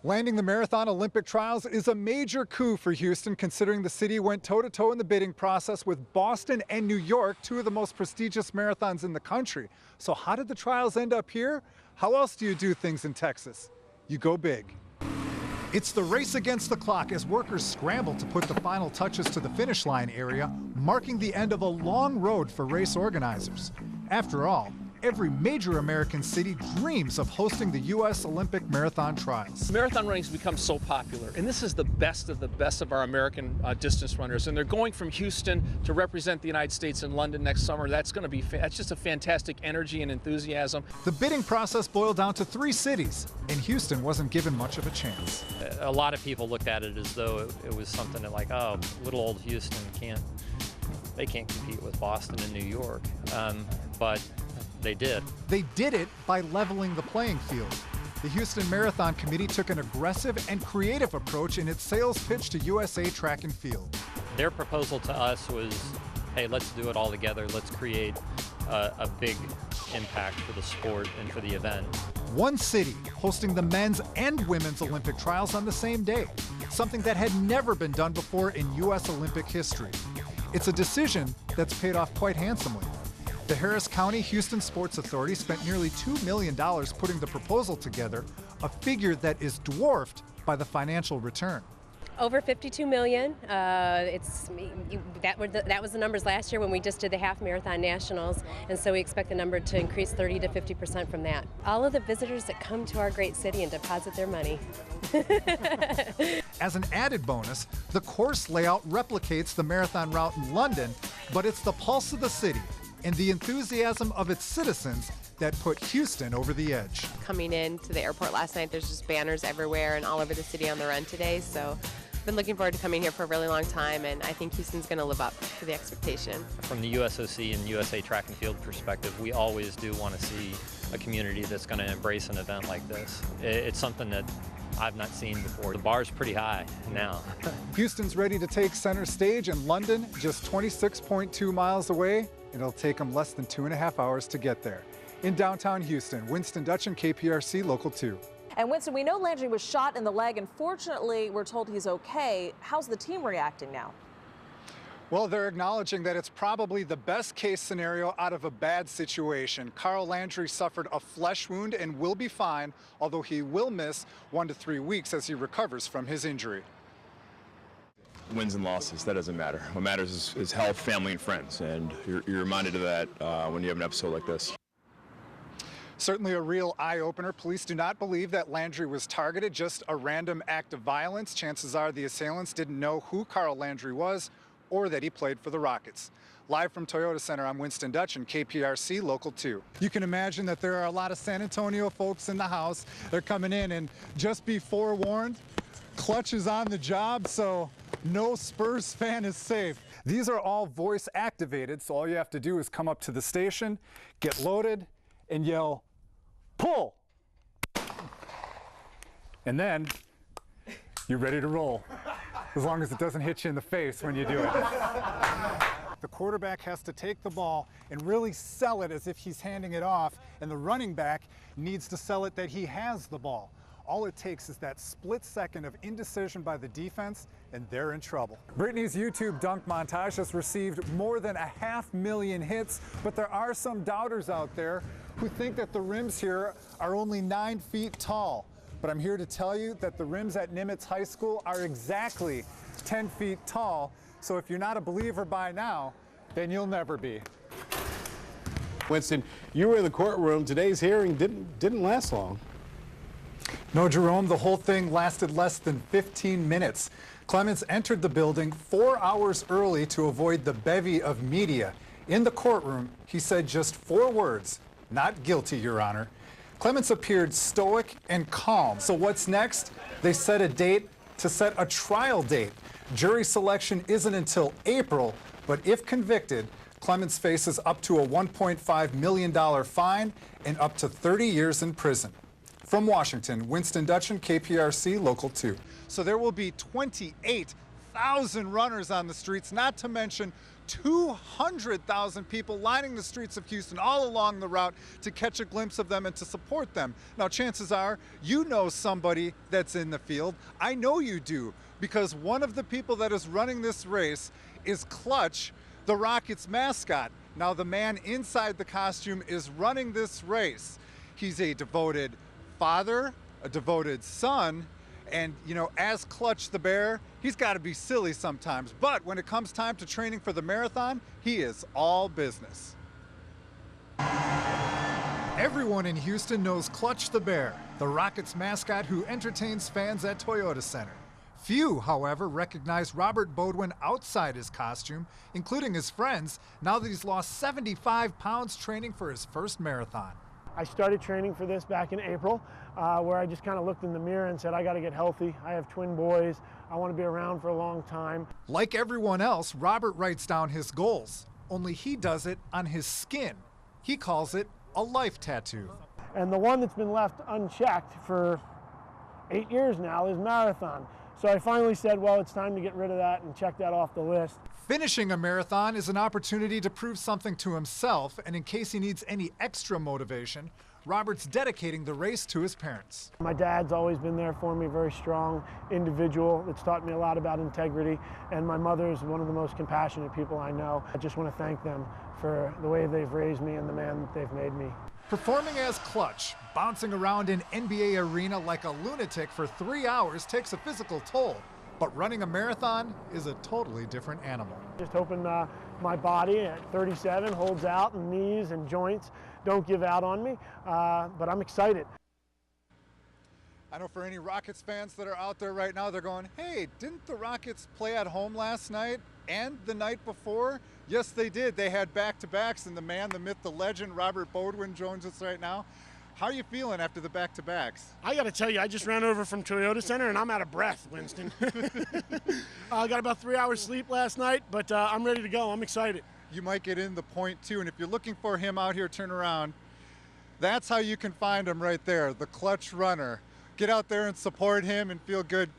Landing the marathon Olympic trials is a major coup for Houston, considering the city went toe-to-toe in the bidding process with Boston and New York, two of the most prestigious marathons in the country. So how did the trials end up here? How else do you do things in Texas? You go big. It's the race against the clock as workers scramble to put the final touches to the finish line area, marking the end of a long road for race organizers. After all, every major American city dreams of hosting the U.S. Olympic marathon trials. Marathon running has become so popular, and this is the best of our American distance runners. And they're going from Houston to represent the United States in London next summer. That's going to be, that's just a fantastic energy and enthusiasm. The bidding process boiled down to 3 cities, and Houston wasn't given much of a chance. A lot of people looked at it as though it was something that, like, oh, little old Houston can't compete with Boston and New York, but they did. They did it by leveling the playing field. The Houston Marathon Committee took an aggressive and creative approach in its sales pitch to USA Track and Field. Their proposal to us was, hey, let's do it all together. Let's create a big impact for the sport and for the event. One city hosting the men's and women's Olympic trials on the same day, something that had never been done before in U.S. Olympic history. It's a decision that's paid off quite handsomely. The Harris County Houston Sports Authority spent nearly $2 million putting the proposal together, a figure that is dwarfed by the financial return. Over $52 million. That was the numbers last year when we just did the half marathon nationals, and so we expect the number to increase 30 to 50% from that. All of the visitors that come to our great city and deposit their money. As an added bonus, the course layout replicates the marathon route in London, but it's the pulse of the city and the enthusiasm of its citizens that put Houston over the edge. Coming into the airport last night, there's just banners everywhere and all over the city on the run today, so I've been looking forward to coming here for a really long time, and I think Houston's going to live up to the expectation. From the USOC and USA Track and Field perspective, we always do want to see a community that's going to embrace an event like this. It's something that I've not seen before. The bar's pretty high now. Houston's ready to take center stage in London, just 26.2 miles away. It'll take them less than 2.5 hours to get there. In downtown Houston, Winston Dutchin, KPRC Local 2. And Winston, we know Landry was shot in the leg, and fortunately, we're told he's okay. How's the team reacting now? Well, they're acknowledging that it's probably the best case scenario out of a bad situation. Carl Landry suffered a flesh wound and will be fine, although he will miss 1 to 3 weeks as he recovers from his injury. Wins and losses, that doesn't matter. What matters is health, family, and friends, and you're reminded of that when you have an episode like this. Certainly a real eye-opener. Police do not believe that Landry was targeted, just a random act of violence. Chances are the assailants didn't know who Carl Landry was or that he played for the Rockets. Live from Toyota Center, I'm Winston Dutchin, KPRC Local 2. You can imagine that there are a lot of San Antonio folks in the house. They're coming in, and just be forewarned, Clutch is on the job, so no Spurs fan is safe. These are all voice activated, so all you have to do is come up to the station, get loaded, and yell, "Pull!" And then you're ready to roll, as long as it doesn't hit you in the face when you do it. The quarterback has to take the ball and really sell it as if he's handing it off, and the running back needs to sell it that he has the ball. All it takes is that split second of indecision by the defense, and they're in trouble. Brittany's YouTube dunk montage has received more than 500,000 hits, but there are some doubters out there who think that the rims here are only 9 feet tall. But I'm here to tell you that the rims at Nimitz High School are exactly 10 feet tall, so if you're not a believer by now, then you'll never be. Winston, you were in the courtroom. Today's hearing didn't last long. No, Jerome, the whole thing lasted less than 15 minutes. Clements entered the building 4 hours early to avoid the bevy of media. In the courtroom, he said just 4 words, "Not guilty, Your Honor." Clements appeared stoic and calm. So what's next? They set a date to set a trial date. Jury selection isn't until April, but if convicted, Clements faces up to a $1.5 million fine and up to 30 years in prison. From Washington, Winston Dutchin, KPRC Local 2. So there will be 28,000 runners on the streets, not to mention 200,000 people lining the streets of Houston all along the route to catch a glimpse of them and to support them. Now, chances are you know somebody that's in the field. I know you do, because one of the people that is running this race is Clutch, the Rockets mascot. Now, the man inside the costume is running this race. He's a devoted father, a devoted son, and, you know, as Clutch the Bear, he's got to be silly sometimes. But when it comes time to training for the marathon, he is all business. Everyone in Houston knows Clutch the Bear, the Rockets mascot who entertains fans at Toyota Center. Few, however, recognize Robert Beaudoin outside his costume, including his friends, now that he's lost 75 pounds training for his first marathon. I started training for this back in April, where I just kind of looked in the mirror and said, I got to get healthy. I have twin boys. I want to be around for a long time. Like everyone else, Robert writes down his goals, only he does it on his skin. He calls it a life tattoo. And the one that's been left unchecked for 8 years now is marathon. So I finally said, well, it's time to get rid of that and check that off the list. Finishing a marathon is an opportunity to prove something to himself, and in case he needs any extra motivation, Robert's dedicating the race to his parents. My dad's always been there for me, very strong individual that's taught me a lot about integrity, and my mother is one of the most compassionate people I know. I just want to thank them for the way they've raised me and the man that they've made me. Performing as Clutch, bouncing around an NBA arena like a lunatic for 3 hours takes a physical toll. But running a marathon is a totally different animal. Just hoping my body at 37 holds out, and knees and joints don't give out on me, but I'm excited. I know for any Rockets fans that are out there right now, they're going, hey, didn't the Rockets play at home last night and the night before? Yes, they did. They had back-to-backs, and the man, the myth, the legend, Robert Beaudoin joins us right now. How are you feeling after the back-to-backs? I got to tell you, I just ran over from Toyota Center, and I'm out of breath, Winston. I got about 3 hours sleep last night, but I'm ready to go. I'm excited. You might get in the point, too, and if you're looking for him out here, turn around. That's how you can find him right there, the Clutch runner. Get out there and support him and feel good.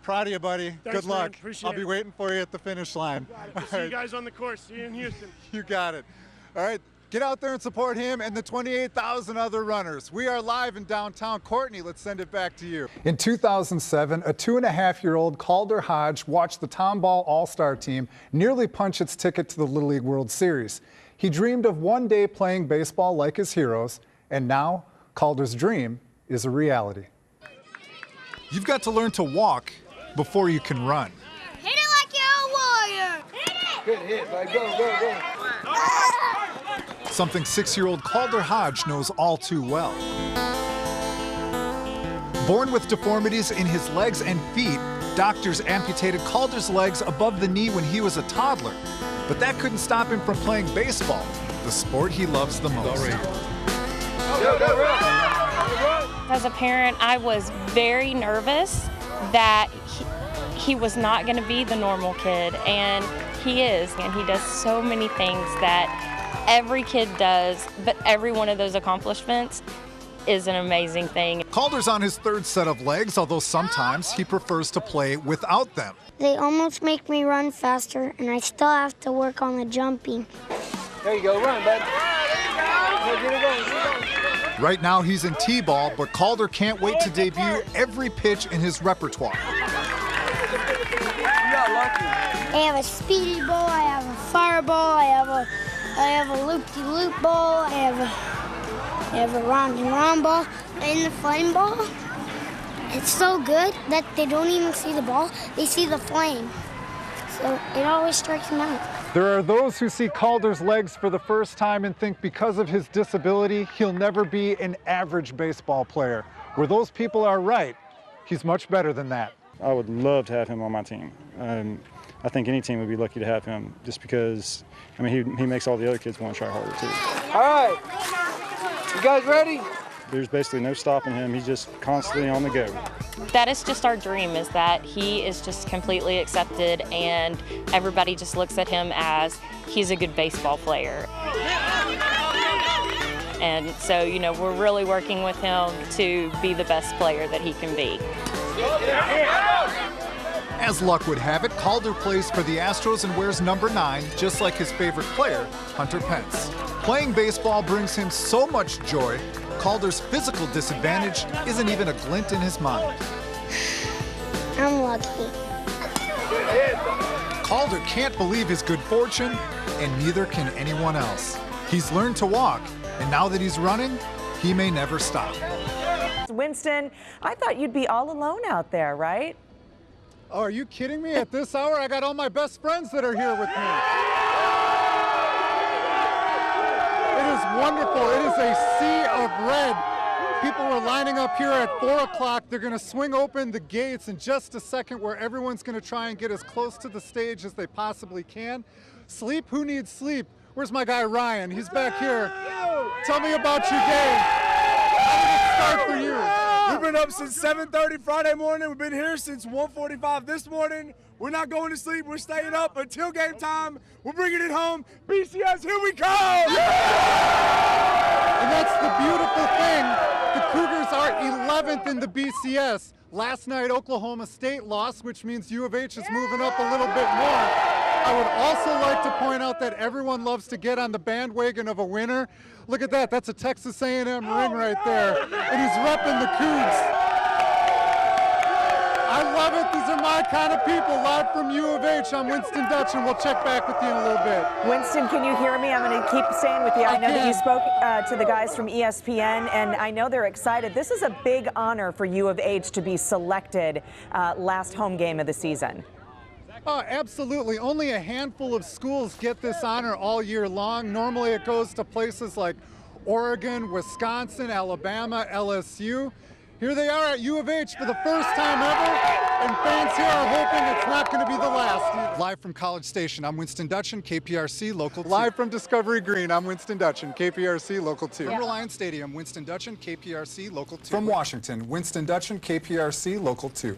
Proud of you, buddy. Thanks, good luck. Man. Appreciate I'll be waiting for you at the finish line. We'll see you guys on the course. See you in Houston. You got it. All right. Get out there and support him and the 28,000 other runners. We are live in downtown. Courtney, let's send it back to you. In 2007, a 2.5-year-old Calder Hodge watched the Tomball All-Star team nearly punch its ticket to the Little League World Series. He dreamed of one day playing baseball like his heroes, and now Calder's dream is a reality. You've got to learn to walk before you can run. Hit it like you're a warrior. Hit it! Good hit, buddy. Go. Something 6-year-old Calder Hodge knows all too well. Born with deformities in his legs and feet, doctors amputated Calder's legs above the knee when he was a toddler. But that couldn't stop him from playing baseball, the sport he loves the most. As a parent, I was very nervous that he was not going to be the normal kid, and he is, and he does so many things that every kid does, but every one of those accomplishments is an amazing thing. Calder's on his 3rd set of legs, although sometimes he prefers to play without them. They almost make me run faster, and I still have to work on the jumping. There you go, run, bud. Get it going. Right now he's in T-ball, but Calder can't wait to debut every pitch in his repertoire. I have a speedy ball, I have a fireball, I have a loop-de-loop ball, I have a round-and-round ball, and the flame ball. It's so good that they don't even see the ball, they see the flame. So it always strikes them out. There are those who see Calder's legs for the first time and think because of his disability, he'll never be an average baseball player. Where those people are right, he's much better than that. I would love to have him on my team. I think any team would be lucky to have him just because, I mean, he makes all the other kids want to try harder too. All right, you guys ready? There's basically no stopping him. He's just constantly on the go. That is just our dream, is that he is just completely accepted and everybody just looks at him as he's a good baseball player. And so, you know, we're really working with him to be the best player that he can be. As luck would have it, Calder plays for the Astros and wears number 9, just like his favorite player, Hunter Pence. Playing baseball brings him so much joy, Calder's physical disadvantage isn't even a glint in his mind. I'm lucky. Calder can't believe his good fortune, and neither can anyone else. He's learned to walk, and now that he's running, he may never stop. Winston, I thought you'd be all alone out there, right? Oh, are you kidding me? At this hour, I got all my best friends that are here with me. It is wonderful. It is a sea of red. People were lining up here at 4 o'clock. They're going to swing open the gates in just a second where everyone's going to try and get as close to the stage as they possibly can. Sleep? Who needs sleep? Where's my guy Ryan? He's back here. Tell me about your day. How did it start for you? We've been up since 7:30 Friday morning. We've been here since 1:45 this morning. We're not going to sleep. We're staying up until game time. We're bringing it home. BCS, here we come! And that's the beautiful thing. The Cougars are 11th in the BCS. Last night, Oklahoma State lost, which means U of H is moving up a little bit more. I would also like to point out that everyone loves to get on the bandwagon of a winner. Look at that. That's a Texas A&M ring right there. And he's repping the Cougs. I love it. These are my kind of people. Live from U of H, I'm Winston Dutchin. We'll check back with you in a little bit. Winston, can you hear me? I'm going to keep staying with you. I know that you spoke to the guys from ESPN, and I know they're excited. This is a big honor for U of H to be selected last home game of the season. Oh, absolutely. Only a handful of schools get this honor all year long. Normally it goes to places like Oregon, Wisconsin, Alabama, LSU. Here they are at U of H for the first time ever, and fans here are hoping it's not going to be the last. Live from College Station, I'm Winston Dutchin, KPRC Local 2. Live from Discovery Green, I'm Winston Dutchin, KPRC Local 2. From Reliance Stadium, Winston Dutchin, KPRC Local 2. From Washington, Winston Dutchin, KPRC Local 2.